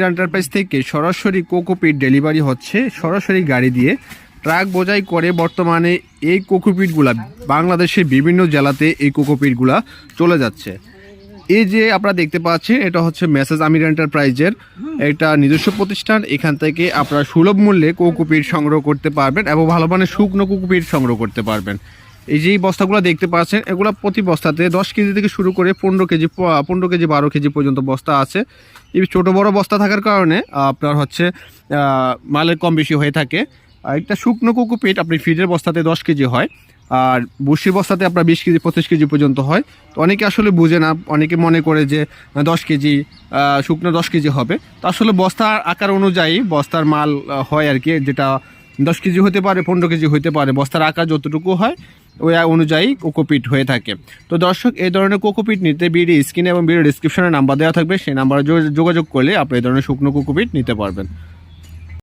Enterprise থেকে সরাসরি cocopeat delivery হচ্ছে সরাসরি গাড়ি দিয়ে ট্রাক বোঝাই করে। বর্তমানে এই কোকোপিটগুলা বাংলাদেশের বিভিন্ন জেলাতে এই কোকোপিটগুলা চলে যাচ্ছে। এই যে আপনারা দেখতে পাচ্ছেন এটা হচ্ছে মেসেজ আমির এন্টারপ্রাইজের একটা নিজস্ব প্রতিষ্ঠান। এখান থেকে আপনারা সুলভ মূল্যে কোকোপিট সংগ্রহ করতে পারবেন এবং ভালো মানের শুকনো কোকোপিট সংগ্রহ করতে পারবেন। এই যে বস্তাগুলো দেখতে পাচ্ছেন এগুলো প্রতি বস্তাতে 10 কেজি থেকে শুরু করে 15 কেজি 12 কেজি পর্যন্ত বস্তা আছে। এই ছোটো বড় বস্তা থাকার কারণে আপনার হচ্ছে মালের কম বেশি হয়ে থাকে। আর একটা শুকনো কোকোপিট আপনি ফিডের বস্তাতে 10 কেজি হয়, আর বসির বস্তাতে আপনার 20 কেজি 25 কেজি পর্যন্ত হয়। তো অনেকে আসলে বুঝে না, অনেকে মনে করে যে 10 কেজি শুকনো 10 কেজি হবে। তো আসলে বস্তার আকার অনুযায়ী বস্তার মাল হয় আর কি, যেটা 10 কেজি হতে পারে 15 কেজি হতে পারে, বস্তার আকার যতটুকু হয় ওই অনুযায়ী কোকোপিট হয়ে থাকে। তো দর্শক, এই ধরনের কোকোপিট নিতে ভিডিও স্ক্রিনে এবং ভিডিও ডিসক্রিপশনে নাম্বার দেওয়া থাকবে, সেই নাম্বারে যোগাযোগ করলে আপনি এই ধরনের শুকনো কোকোপিট নিতে পারবেন।